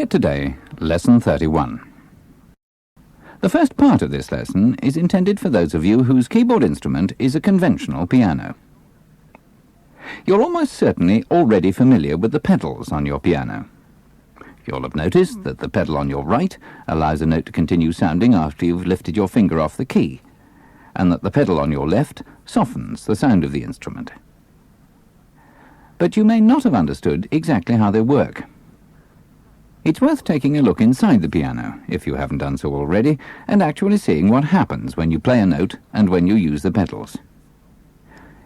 Start today, Lesson 31. The first part of this lesson is intended for those of you whose keyboard instrument is a conventional piano. You're almost certainly already familiar with the pedals on your piano. You'll have noticed that the pedal on your right allows a note to continue sounding after you've lifted your finger off the key, and that the pedal on your left softens the sound of the instrument. But you may not have understood exactly how they work. It's worth taking a look inside the piano, if you haven't done so already, and actually seeing what happens when you play a note and when you use the pedals.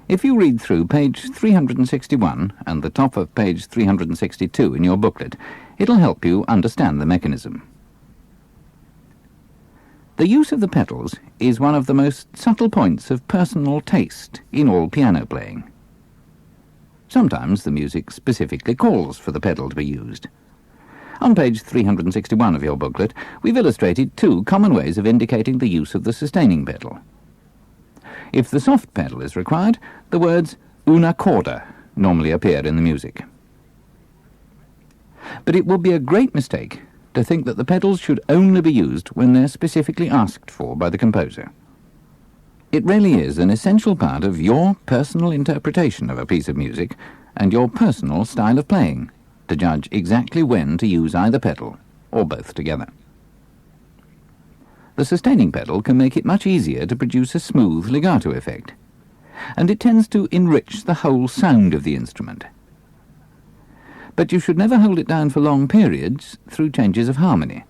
If you read through page 361 and the top of page 362 in your booklet, it'll help you understand the mechanism. The use of the pedals is one of the most subtle points of personal taste in all piano playing. Sometimes the music specifically calls for the pedal to be used. On page 361 of your booklet, we've illustrated two common ways of indicating the use of the sustaining pedal. If the soft pedal is required, the words una corda normally appear in the music. But it would be a great mistake to think that the pedals should only be used when they're specifically asked for by the composer. It really is an essential part of your personal interpretation of a piece of music and your personal style of playing to judge exactly when to use either pedal, or both together. The sustaining pedal can make it much easier to produce a smooth legato effect, and it tends to enrich the whole sound of the instrument. But you should never hold it down for long periods through changes of harmony,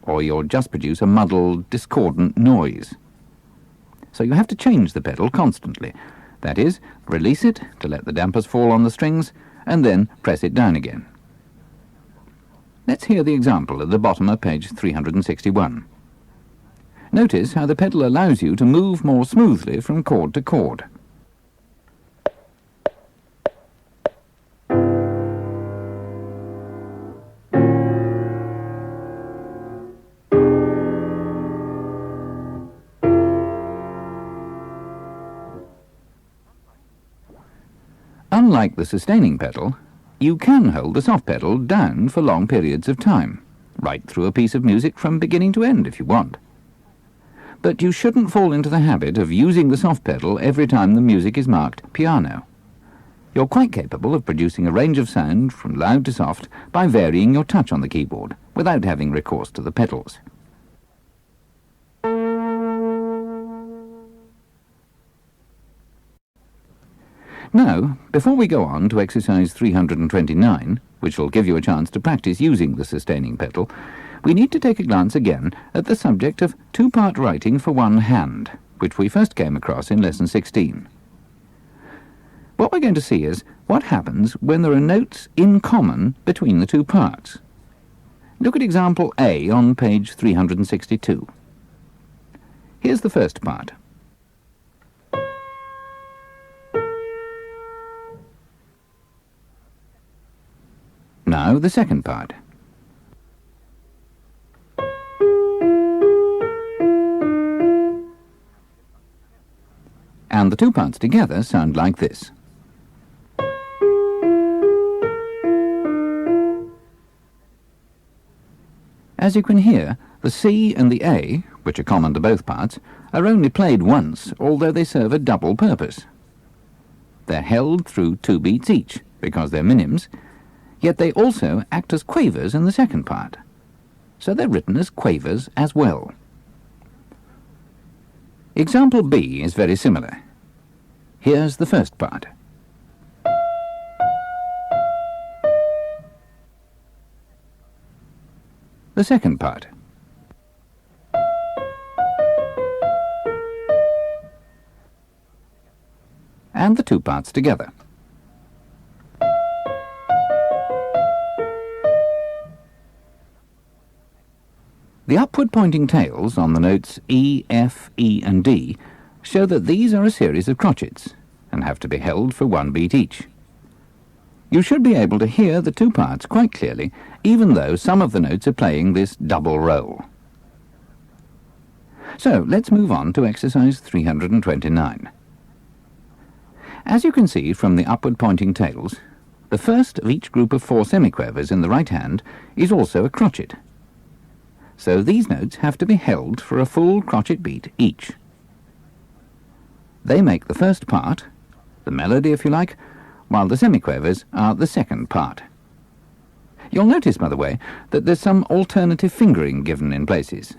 or you'll just produce a muddled, discordant noise. So you have to change the pedal constantly. That is, release it to let the dampers fall on the strings, and then press it down again. Let's hear the example at the bottom of page 361. Notice how the pedal allows you to move more smoothly from chord to chord. Unlike the sustaining pedal, you can hold the soft pedal down for long periods of time, right through a piece of music from beginning to end if you want. But you shouldn't fall into the habit of using the soft pedal every time the music is marked piano. You're quite capable of producing a range of sound from loud to soft by varying your touch on the keyboard without having recourse to the pedals. Now, before we go on to exercise 329, which will give you a chance to practice using the sustaining pedal, we need to take a glance again at the subject of two-part writing for one hand, which we first came across in Lesson 16. What we're going to see is what happens when there are notes in common between the two parts. Look at example A on page 362. Here's the first part. Now the second part. And the two parts together sound like this. As you can hear, the C and the A, which are common to both parts, are only played once, although they serve a double purpose. They're held through 2 beats each, because they're minims, yet they also act as quavers in the second part, so they're written as quavers as well. Example B is very similar. Here's the first part. The second part. And the two parts together. The upward-pointing tails on the notes E, F, E and D show that these are a series of crotchets and have to be held for 1 beat each. You should be able to hear the two parts quite clearly, even though some of the notes are playing this double roll. So let's move on to exercise 329. As you can see from the upward-pointing tails, the first of each group of 4 semiquavers in the right hand is also a crotchet. So these notes have to be held for a full crotchet beat each. They make the first part, the melody if you like, while the semiquavers are the second part. You'll notice, by the way, that there's some alternative fingering given in places.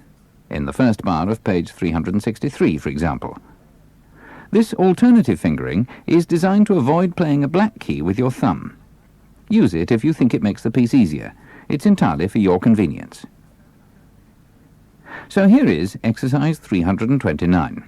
In the first bar of page 363, for example. This alternative fingering is designed to avoid playing a black key with your thumb. Use it if you think it makes the piece easier. It's entirely for your convenience. So here is exercise 329.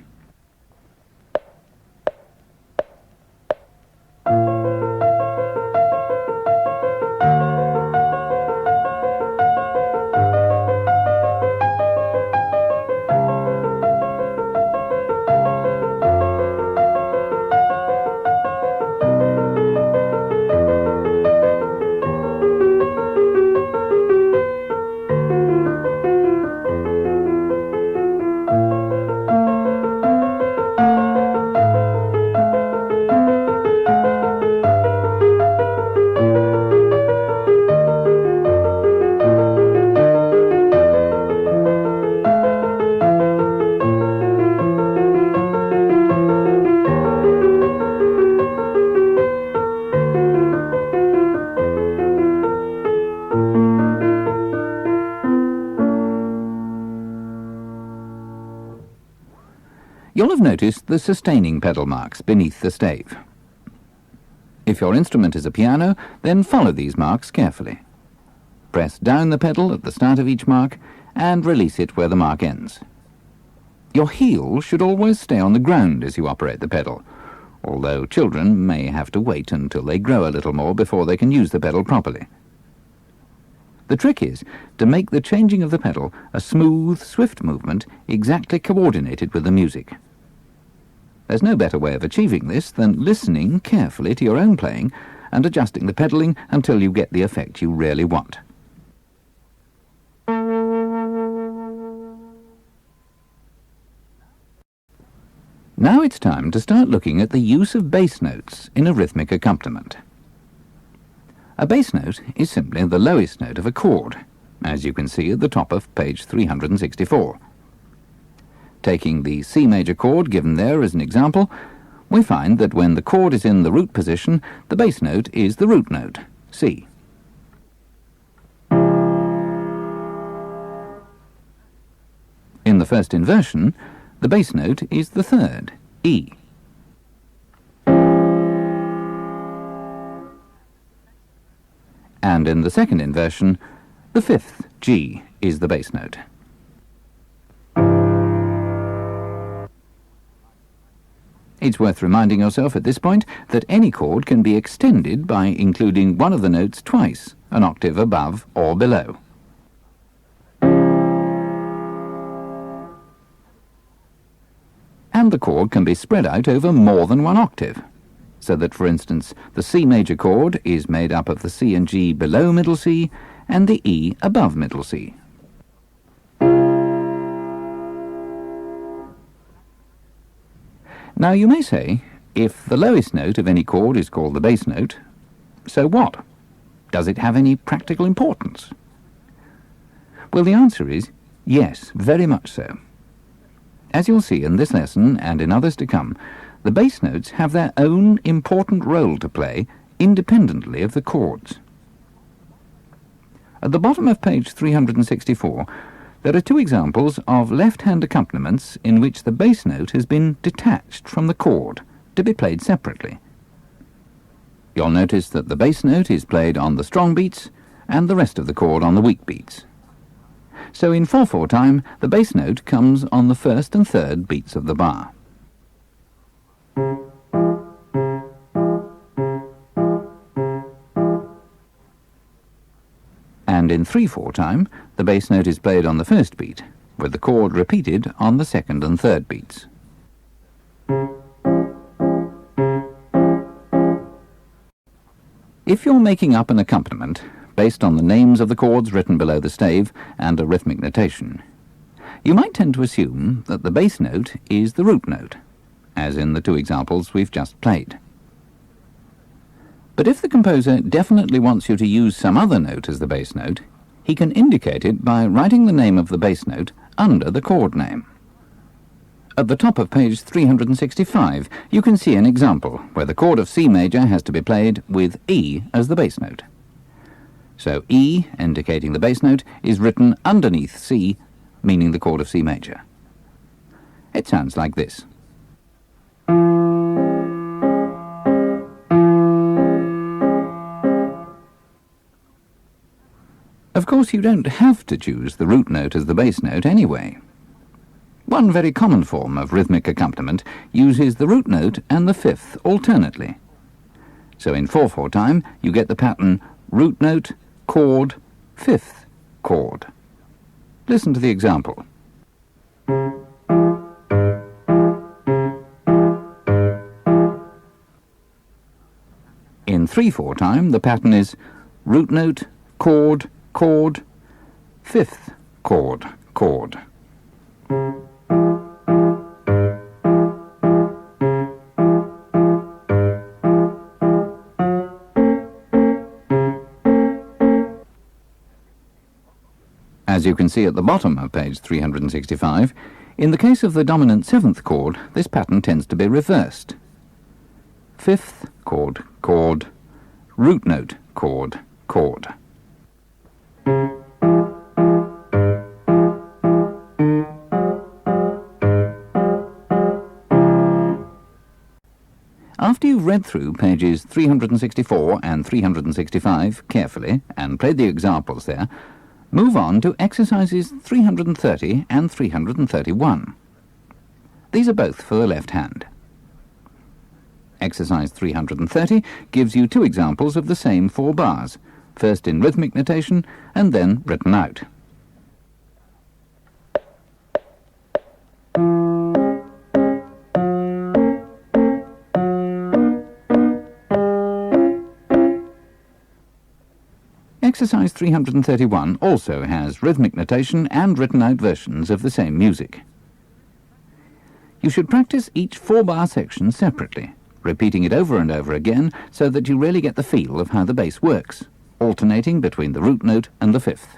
You'll have noticed the sustaining pedal marks beneath the stave. If your instrument is a piano, then follow these marks carefully. Press down the pedal at the start of each mark and release it where the mark ends. Your heel should always stay on the ground as you operate the pedal, although children may have to wait until they grow a little more before they can use the pedal properly. The trick is to make the changing of the pedal a smooth, swift movement exactly coordinated with the music. There's no better way of achieving this than listening carefully to your own playing and adjusting the pedaling until you get the effect you really want. Now it's time to start looking at the use of bass notes in a rhythmic accompaniment. A bass note is simply the lowest note of a chord, as you can see at the top of page 364. Taking the C major chord given there as an example, we find that when the chord is in the root position, the bass note is the root note, C. In the first inversion, the bass note is the third, E. And in the second inversion, the fifth, G, is the bass note. It's worth reminding yourself at this point that any chord can be extended by including one of the notes twice, an octave above or below. And the chord can be spread out over more than one octave, so that, for instance, the C major chord is made up of the C and G below middle C and the E above middle C. Now you may say, if the lowest note of any chord is called the bass note, so what? Does it have any practical importance? Well, the answer is yes, very much so. As you'll see in this lesson and in others to come, the bass notes have their own important role to play independently of the chords. At the bottom of page 364, there are two examples of left-hand accompaniments in which the bass note has been detached from the chord to be played separately. You'll notice that the bass note is played on the strong beats and the rest of the chord on the weak beats. So in 4/4 time, the bass note comes on the first and third beats of the bar. And in 3/4 time, the bass note is played on the first beat, with the chord repeated on the second and third beats. If you're making up an accompaniment based on the names of the chords written below the stave and a rhythmic notation, you might tend to assume that the bass note is the root note, as in the two examples we've just played. But if the composer definitely wants you to use some other note as the bass note, he can indicate it by writing the name of the bass note under the chord name. At the top of page 365, you can see an example where the chord of C major has to be played with E as the bass note. So E, indicating the bass note, is written underneath C, meaning the chord of C major. It sounds like this. Of course, you don't have to choose the root note as the bass note anyway. One very common form of rhythmic accompaniment uses the root note and the fifth alternately. So in 4/4 time, you get the pattern root note, chord, fifth chord. Listen to the example. In 3/4 time, the pattern is root note, chord, chord, fifth chord, chord. As you can see at the bottom of page 365, in the case of the dominant seventh chord, this pattern tends to be reversed. Fifth chord, chord, root note, chord, chord. After you've read through pages 364 and 365 carefully and played the examples there, move on to exercises 330 and 331. These are both for the left hand. Exercise 330 gives you two examples of the same 4 bars, first in rhythmic notation and then written out. Exercise 331 also has rhythmic notation and written-out versions of the same music. You should practice each 4-bar section separately, repeating it over and over again so that you really get the feel of how the bass works, alternating between the root note and the fifth.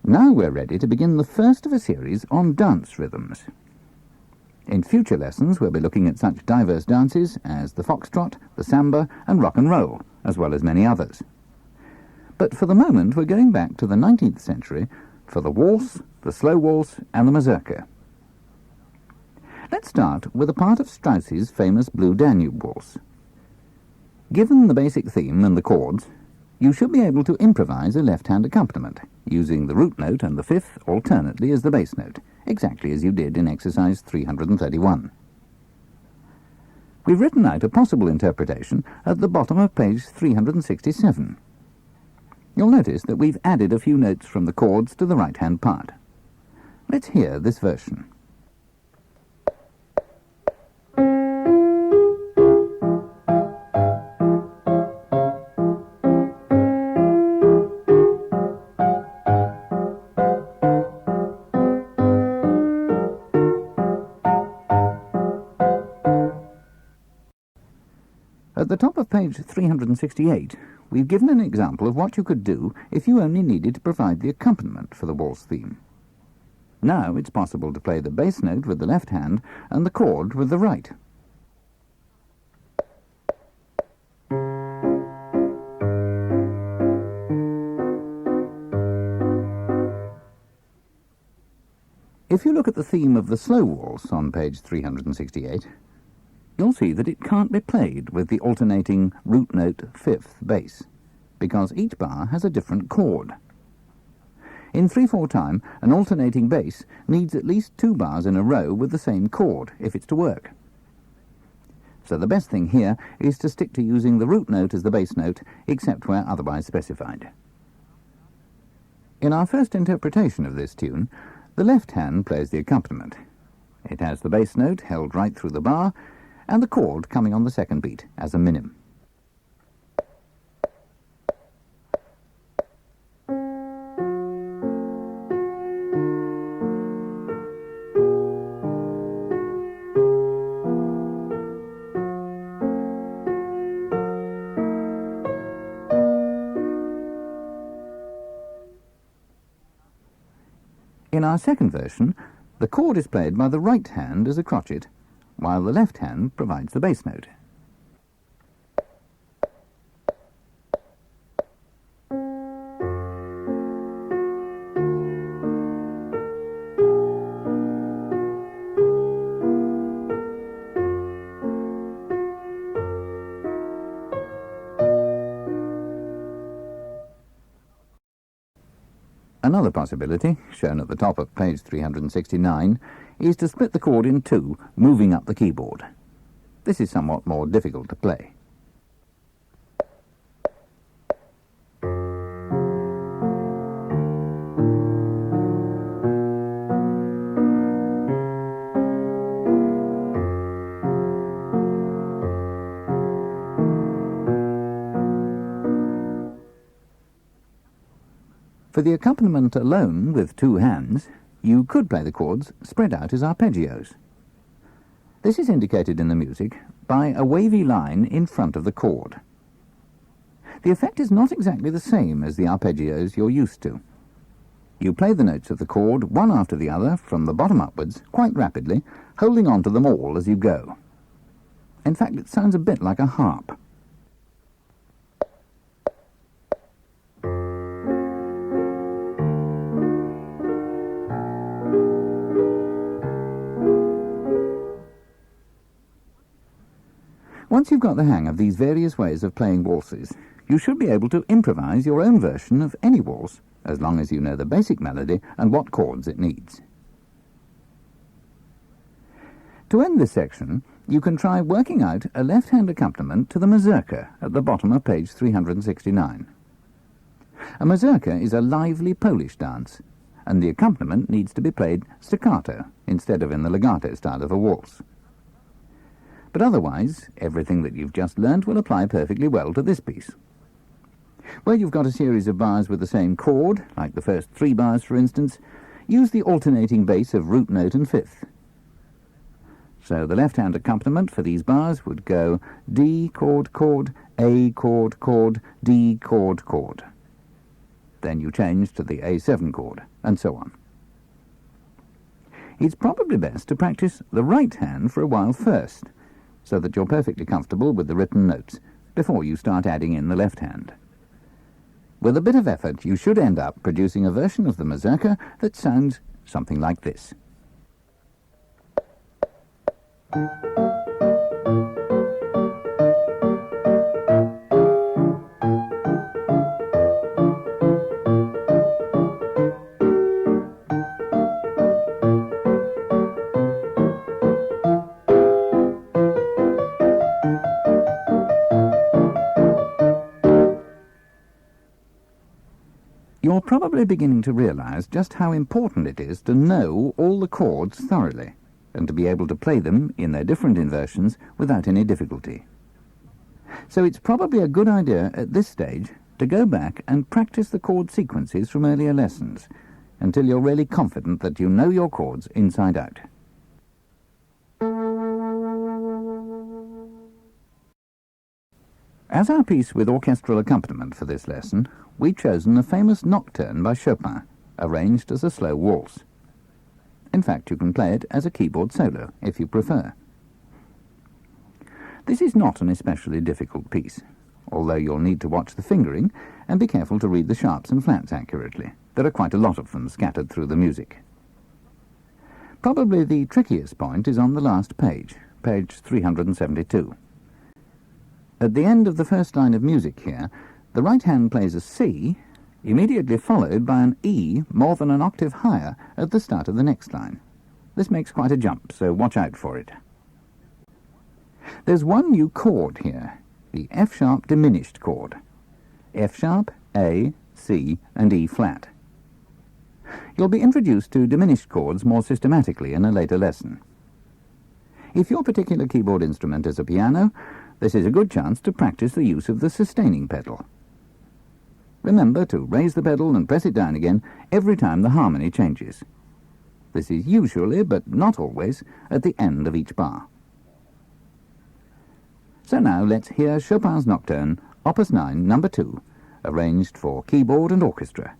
Now we're ready to begin the first of a series on dance rhythms. In future lessons we'll be looking at such diverse dances as the foxtrot, the samba and rock and roll, as well as many others. But for the moment we're going back to the 19th century for the waltz, the slow waltz and the mazurka. Let's start with a part of Strauss's famous Blue Danube waltz. Given the basic theme and the chords, you should be able to improvise a left-hand accompaniment, using the root note and the fifth alternately as the bass note, exactly as you did in exercise 331. We've written out a possible interpretation at the bottom of page 367. You'll notice that we've added a few notes from the chords to the right-hand part. Let's hear this version. At the top of page 368, we've given an example of what you could do if you only needed to provide the accompaniment for the waltz theme. Now it's possible to play the bass note with the left hand and the chord with the right. If you look at the theme of the slow waltz on page 368, you'll see that it can't be played with the alternating root note fifth bass, because each bar has a different chord. In 3/4 time, an alternating bass needs at least 2 bars in a row with the same chord if it's to work. So the best thing here is to stick to using the root note as the bass note, except where otherwise specified. In our first interpretation of this tune, the left hand plays the accompaniment. It has the bass note held right through the bar, and the chord coming on the second beat as a minim. In our second version, the chord is played by the right hand as a crotchet, while the left hand provides the bass note. Another possibility, shown at the top of page 369, is to split the chord in 2, moving up the keyboard. This is somewhat more difficult to play. For the accompaniment alone with 2 hands, you could play the chords spread out as arpeggios. This is indicated in the music by a wavy line in front of the chord. The effect is not exactly the same as the arpeggios you're used to. You play the notes of the chord one after the other from the bottom upwards quite rapidly, holding on to them all as you go. In fact, it sounds a bit like a harp. Once you've got the hang of these various ways of playing waltzes, you should be able to improvise your own version of any waltz, as long as you know the basic melody and what chords it needs. To end this section, you can try working out a left-hand accompaniment to the mazurka at the bottom of page 369. A mazurka is a lively Polish dance, and the accompaniment needs to be played staccato instead of in the legato style of a waltz. But otherwise, everything that you've just learnt will apply perfectly well to this piece. Where you've got a series of bars with the same chord, like the first 3 bars for instance, use the alternating bass of root note and fifth. So the left-hand accompaniment for these bars would go D chord chord, A chord chord, D chord chord. Then you change to the A7 chord, and so on. It's probably best to practice the right hand for a while first, so that you're perfectly comfortable with the written notes before you start adding in the left hand. With a bit of effort, you should end up producing a version of the mazurka that sounds something like this. You're probably beginning to realize just how important it is to know all the chords thoroughly, and to be able to play them in their different inversions without any difficulty. So it's probably a good idea at this stage to go back and practice the chord sequences from earlier lessons, until you're really confident that you know your chords inside out. As our piece with orchestral accompaniment for this lesson, we've chosen a famous Nocturne by Chopin, arranged as a slow waltz. In fact, you can play it as a keyboard solo, if you prefer. This is not an especially difficult piece, although you'll need to watch the fingering and be careful to read the sharps and flats accurately. There are quite a lot of them scattered through the music. Probably the trickiest point is on the last page, page 372. At the end of the first line of music here, the right hand plays a C, immediately followed by an E more than an octave higher at the start of the next line. This makes quite a jump, so watch out for it. There's one new chord here, the F-sharp diminished chord. F-sharp, A, C, and E-flat. You'll be introduced to diminished chords more systematically in a later lesson. If your particular keyboard instrument is a piano, this is a good chance to practice the use of the sustaining pedal. Remember to raise the pedal and press it down again every time the harmony changes. This is usually, but not always, at the end of each bar. So now let's hear Chopin's Nocturne, Opus 9, No. 2, arranged for keyboard and orchestra.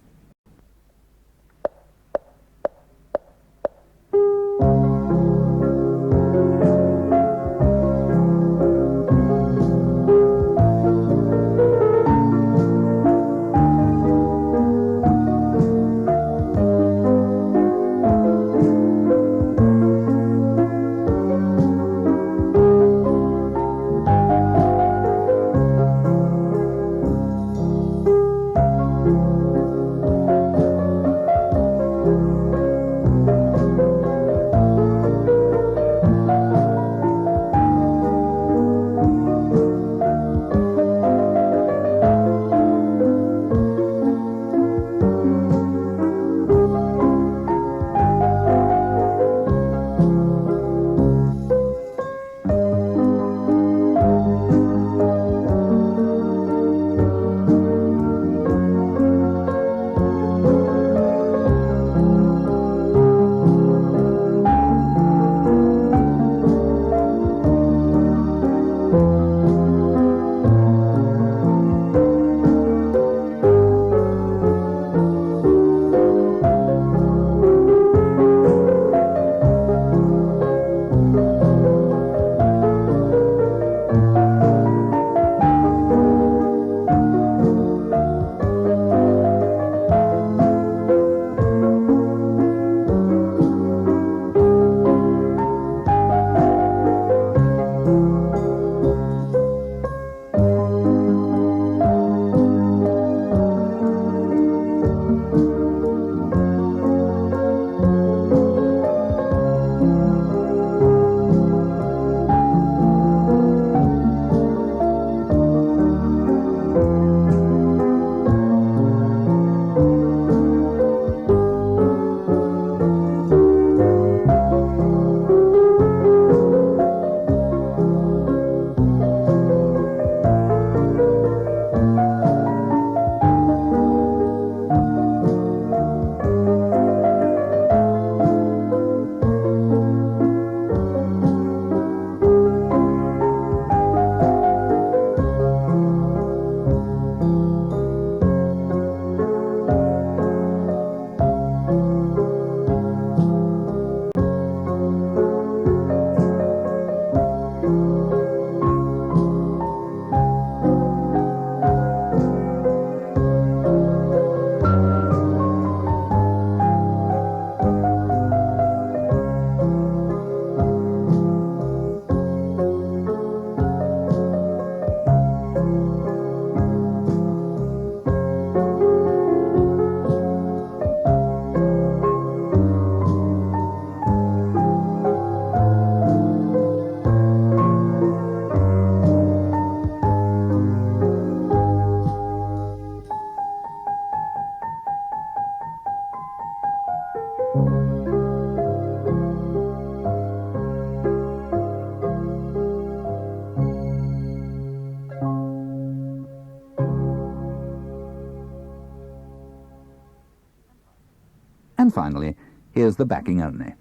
And finally, here's the backing only.